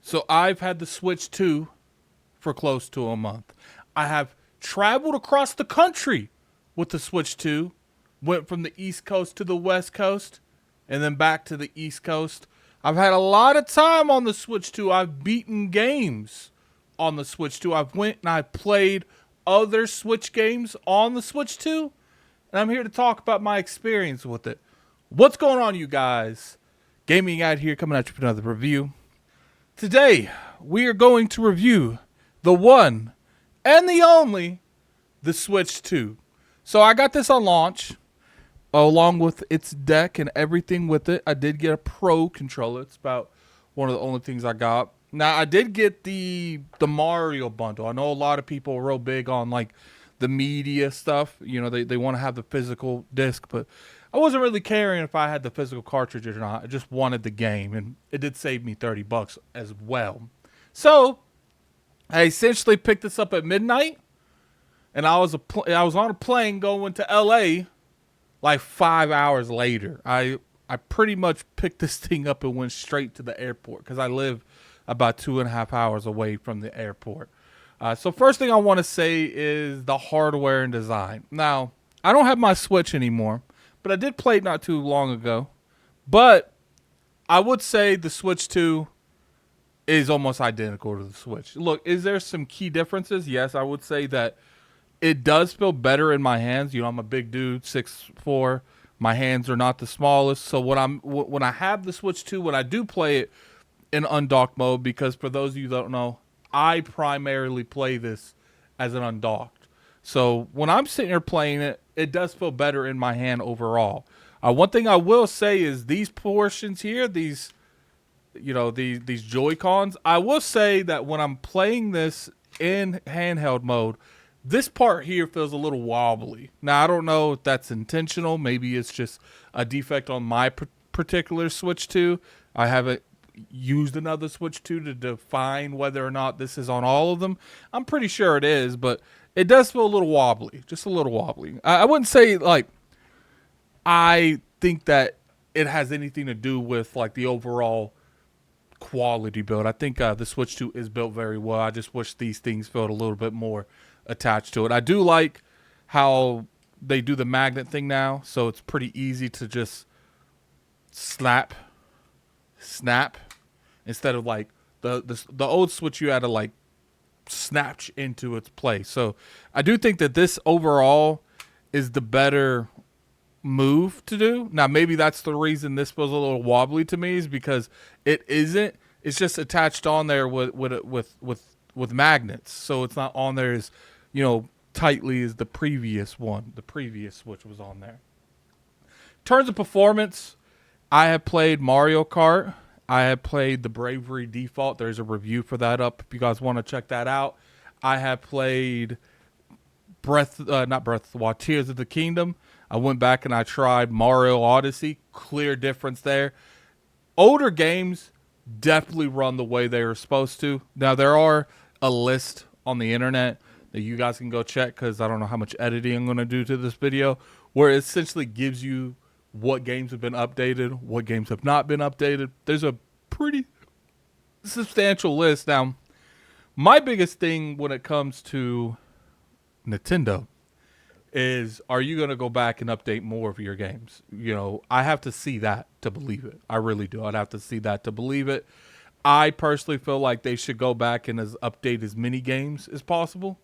So I've had the Switch 2 for close to a month. I have traveled across the country with the Switch 2. Went from the East Coast to the West Coast and then back to the East Coast. I've had a lot of time on the Switch 2. I've beaten games on the Switch 2. I've went and I played other Switch games on the Switch 2. And I'm here to talk about my experience with it. What's going on, you guys? Gaming Guide here, coming at you with another review. Today, we are going to review the one and the only, the Switch 2. So I got this on launch, along with its deck and everything with it. I did get a Pro controller. It's about one of the only things I got. Now, I did get the Mario bundle. I know a lot of people are real big on like the media stuff. You know, they want to have the physical disc, but I wasn't really caring if I had the physical cartridge or not. I just wanted the game, and it did save me $30 as well. So I essentially picked this up at midnight, and I was on a plane going to LA like 5 hours later. I pretty much picked this thing up and went straight to the airport because I live about 2.5 hours away from the airport. So first thing I want to say is the hardware and design. Now, I don't have my Switch anymore, but I did play it not too long ago. But I would say the Switch 2 is almost identical to the Switch. Look, is there some key differences? Yes, I would say that it does feel better in my hands. You know, I'm a big dude, 6'4". My hands are not the smallest. So when I have the Switch 2, when I do play it in undocked mode, because for those of you that don't know, I primarily play this as an undocked. So when I'm sitting here playing it, it does feel better in my hand overall. One thing I will say is these portions here, these Joy-Cons, I will say that when I'm playing this in handheld mode, this part here feels a little wobbly. Now, I don't know if that's intentional. Maybe it's just a defect on my particular Switch 2. I haven't used another Switch 2 to define whether or not this is on all of them. I'm pretty sure it is, but it does feel a little wobbly. Just a little wobbly. I wouldn't say, like, I think that it has anything to do with, like, the overall quality build. I think the Switch 2 is built very well. I just wish these things felt a little bit more attached to it. I do like how they do the magnet thing now, so it's pretty easy to just snap, instead of like the old Switch you had to like snatch into its place. So I do think that this overall is the better move to do. Now maybe that's the reason this feels a little wobbly to me, is because it isn't. It's just attached on there with magnets, so it's not on there as tightly as the previous one. The previous Switch was on there. In terms of performance, I have played Mario Kart. I have played the Bravery Default. There's a review for that up if you guys want to check that out. I have played not Breath of the Wild, Tears of the Kingdom. I went back and I tried Mario Odyssey. Clear difference there. Older games definitely run the way they are supposed to. Now, there are a list on the internet that you guys can go check, because I don't know how much editing I'm going to do to this video, where it essentially gives you what games have been updated, what games have not been updated. There's a pretty substantial list. Now, my biggest thing when it comes to Nintendo is, are you going to go back and update more of your games? I have to see that to believe it. I really do. I'd have to see that to believe it. I personally feel like they should go back and update as many games as possible,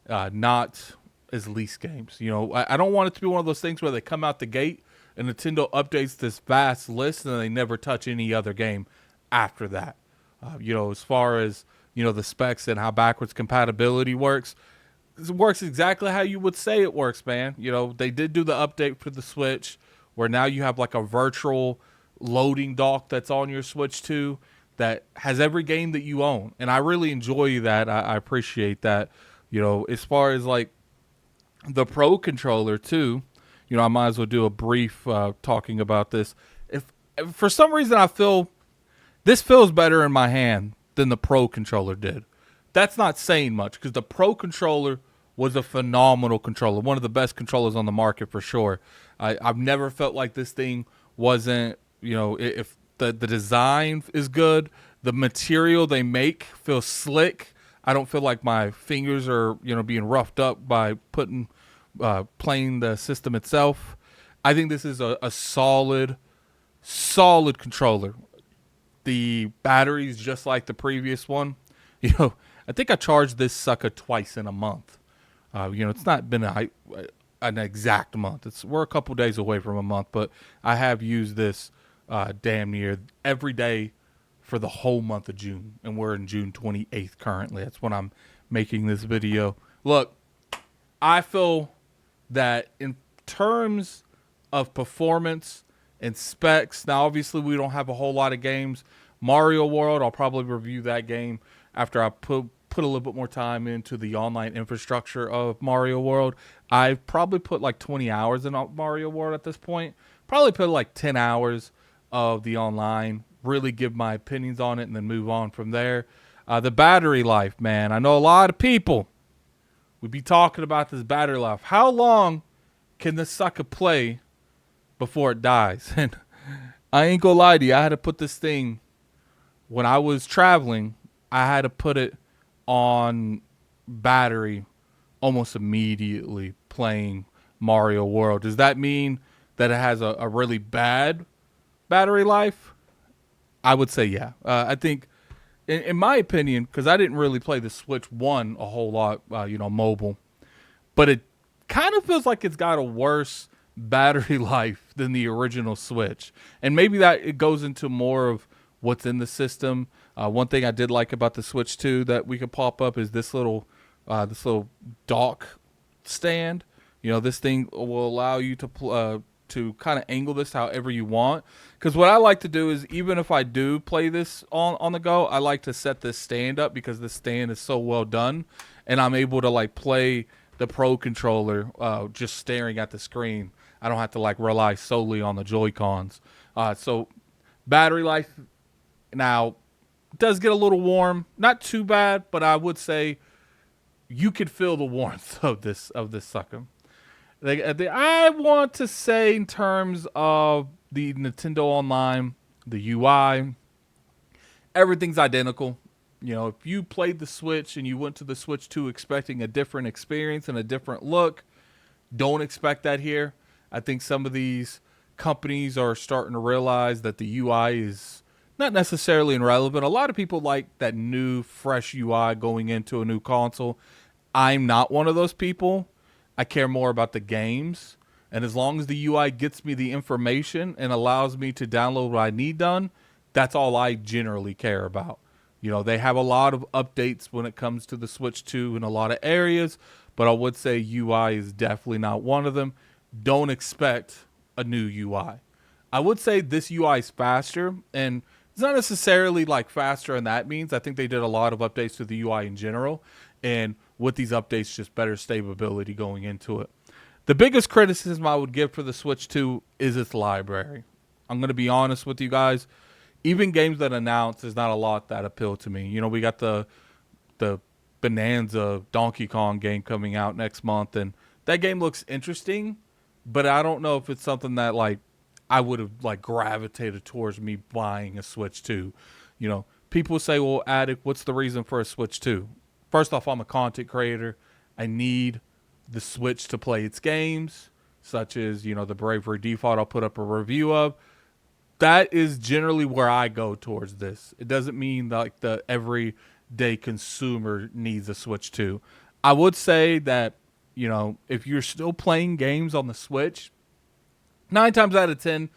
not as least games. I don't want it to be one of those things where they come out the gate and Nintendo updates this vast list and they never touch any other game after that. As far as, the specs and how backwards compatibility works, it works exactly how you would say it works, man. They did do the update for the Switch where now you have like a virtual loading dock that's on your Switch 2 that has every game that you own. And I really enjoy that. I appreciate that. As far as like the Pro controller too, I might as well do a brief talking about this. If for some reason I feel this feels better in my hand than the Pro controller did. That's not saying much, because the Pro controller was a phenomenal controller. One of the best controllers on the market for sure. I've never felt like this thing wasn't, if the design is good, The material they make feels slick. I don't feel like my fingers are being roughed up by playing the system itself. I think this is a solid controller. The battery's just like the previous one. You know, I think I charged this sucker twice in a month. It's not been an exact month. We're a couple days away from a month, but I have used this damn near every day for the whole month of June, and we're in June 28th currently. That's when I'm making this video. Look, I feel that in terms of performance and specs, now obviously we don't have a whole lot of games. Mario World, I'll probably review that game after I put a little bit more time into the online infrastructure of Mario World. I've probably put like 20 hours in Mario World at this point. Probably put like 10 hours of the online, really give my opinions on it, and then move on from there. The battery life, man. I know a lot of people would be talking about this battery life. How long can this sucker play before it dies? And I ain't gonna lie to you, I had to put this thing, when I was traveling, I had to put it on battery almost immediately playing Mario World. Does that mean that it has a really bad battery life? I would say yeah. I think, in my opinion, because I didn't really play the Switch 1 a whole lot, mobile, but it kind of feels like it's got a worse battery life than the original Switch. And maybe that it goes into more of what's in the system. One thing I did like about the Switch 2 that we could pop up is this little dock stand. This thing will allow you to kind of angle this however you want. Because what I like to do is, even if I do play this on the go, I like to set this stand up because the stand is so well done, and I'm able to like play the Pro controller just staring at the screen. I don't have to like rely solely on the Joy-Cons. So battery life now does get a little warm, not too bad, but I would say you could feel the warmth of this sucker. I want to say, in terms of the Nintendo Online, the UI, everything's identical. If you played the Switch and you went to the Switch 2 expecting a different experience and a different look, don't expect that here. I think some of these companies are starting to realize that the UI is not necessarily irrelevant. A lot of people like that new, fresh UI going into a new console. I'm not one of those people. I care more about the games. And as long as the UI gets me the information and allows me to download what I need done, that's all I generally care about. They have a lot of updates when it comes to the Switch 2 in a lot of areas, but I would say UI is definitely not one of them. Don't expect a new UI. I would say this UI is faster, and it's not necessarily like faster in that means. I think they did a lot of updates to the UI in general, and with these updates, just better stability going into it. The biggest criticism I would give for the Switch 2 is its library. I'm going to be honest with you guys. Even games that announced, there's not a lot that appeal to me. We got the Bonanza Donkey Kong game coming out next month, and that game looks interesting, but I don't know if it's something that like I would have like gravitated towards me buying a Switch 2. People say, well, Addict, what's the reason for a Switch 2? First off, I'm a content creator. I need the Switch to play its games, such as, the Bravery Default I'll put up a review of. That is generally where I go towards this. It doesn't mean like the everyday consumer needs a Switch 2. I would say that, if you're still playing games on the Switch, 9 times out of 10,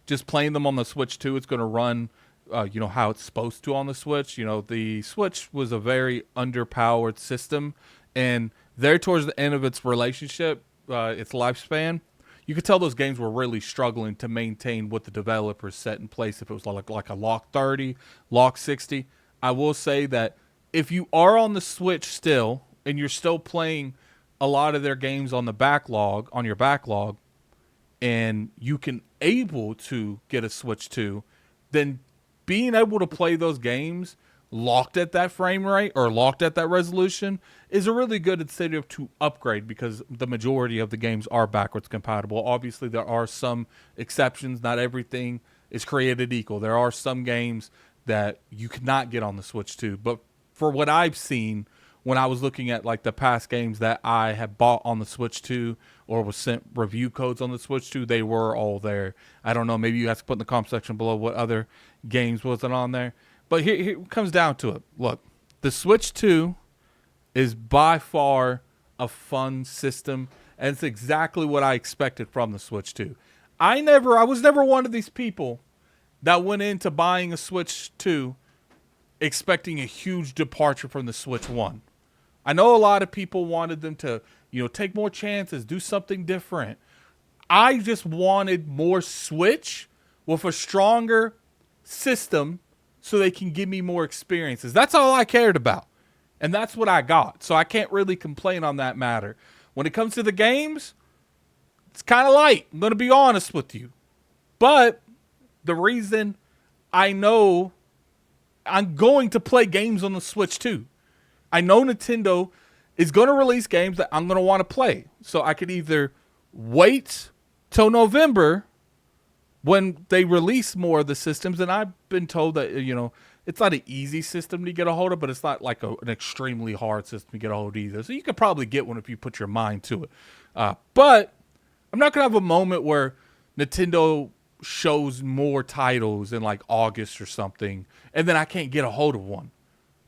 just playing them on the Switch 2, it's going to run how it's supposed to on the Switch. The Switch was a very underpowered system, and there towards the end of its relationship, its lifespan, you could tell those games were really struggling to maintain what the developers set in place. If it was like a lock 30, lock 60, I will say that if you are on the Switch still and you're still playing a lot of their games on your backlog, and you can able to get a Switch 2, then being able to play those games locked at that frame rate or locked at that resolution is a really good incentive to upgrade, because the majority of the games are backwards compatible. Obviously, there are some exceptions. Not everything is created equal. There are some games that you could not get on the Switch 2. But for what I've seen, when I was looking at like the past games that I had bought on the Switch 2 or was sent review codes on the Switch 2, they were all there. I don't know. Maybe you guys can put in the comment section below what other games wasn't on there. But here it comes down to it. Look, the Switch 2 is by far a fun system, and it's exactly what I expected from the Switch 2. I was never one of these people that went into buying a Switch 2 expecting a huge departure from the Switch 1. I know a lot of people wanted them to, take more chances, do something different. I just wanted more Switch with a stronger system so they can give me more experiences. That's all I cared about. And that's what I got. So I can't really complain on that matter. When it comes to the games, it's kind of light. I'm going to be honest with you. But the reason I know I'm going to play games on the Switch too. I know Nintendo is going to release games that I'm going to want to play. So I could either wait till November when they release more of the systems. And I've been told that, it's not an easy system to get a hold of, but it's not like an extremely hard system to get a hold of either. So you could probably get one if you put your mind to it. But I'm not going to have a moment where Nintendo shows more titles in like August or something, and then I can't get a hold of one.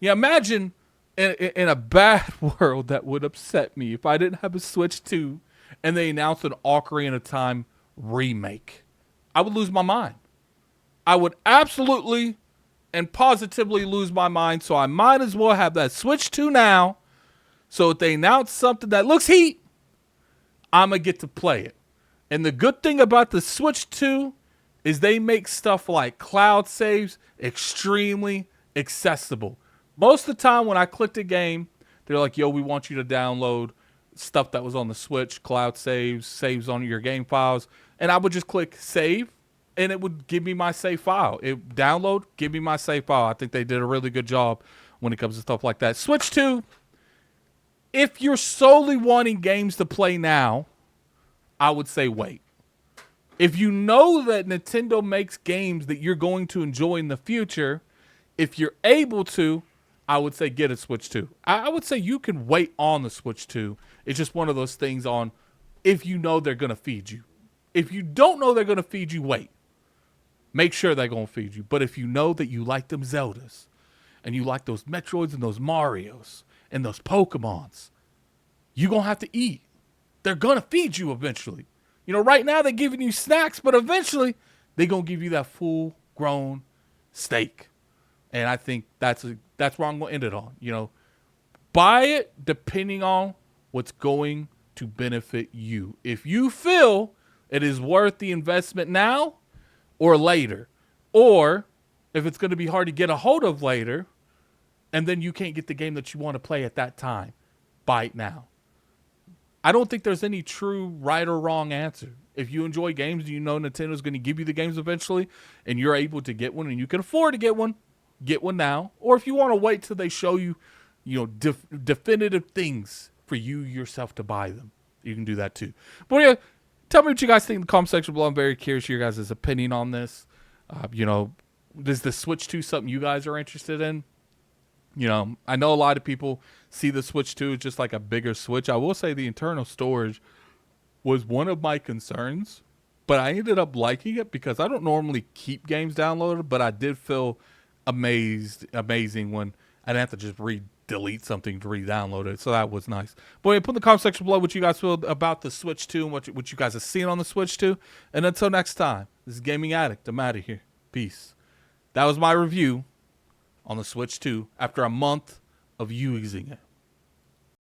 Yeah, imagine in a bad world that would upset me if I didn't have a Switch 2 and they announced an Ocarina of Time remake. I would lose my mind. I would absolutely and positively lose my mind, so I might as well have that Switch 2 now, so if they announce something that looks heat, I'm going to get to play it. And the good thing about the Switch 2 is they make stuff like cloud saves extremely accessible. Most of the time when I clicked a game, they're like, yo, we want you to download stuff that was on the Switch, cloud saves on your game files. And I would just click save, and it would give me my save file. It download, give me my save file. I think they did a really good job when it comes to stuff like that. Switch 2, if you're solely wanting games to play now, I would say wait. If you know that Nintendo makes games that you're going to enjoy in the future, if you're able to, I would say get a Switch 2. I would say you can wait on the Switch 2. It's just one of those things on if you know they're going to feed you. If you don't know they're going to feed you, wait. Make sure they're going to feed you. But if you know that you like them Zeldas, and you like those Metroids and those Marios, and those Pokemons, you're going to have to eat. They're going to feed you eventually. Right now they're giving you snacks, but eventually they're going to give you that full-grown steak. And I think that's where I'm going to end it on. Buy it depending on what's going to benefit you. If you feel it is worth the investment now or later, or if it's going to be hard to get a hold of later, and then you can't get the game that you want to play at that time, buy it now. I don't think there's any true right or wrong answer. If you enjoy games, Nintendo's going to give you the games eventually, and you're able to get one, and you can afford to get one now. Or if you want to wait till they show you, definitive things for you yourself to buy them, you can do that too. But yeah, tell me what you guys think in the comment section below. I'm very curious your guys' opinion on this. Is the Switch 2 something you guys are interested in? I know a lot of people see the Switch 2 as just like a bigger Switch. I will say the internal storage was one of my concerns, but I ended up liking it because I don't normally keep games downloaded, but I did feel amazing when I didn't have to just delete something to re-download it. So that was nice. But yeah, put in the comment section below what you guys feel about the Switch 2 and what you guys have seen on the Switch 2. And until next time, this is Gaming Addict. I'm out of here. Peace. That was my review on the Switch 2 after a month of using it.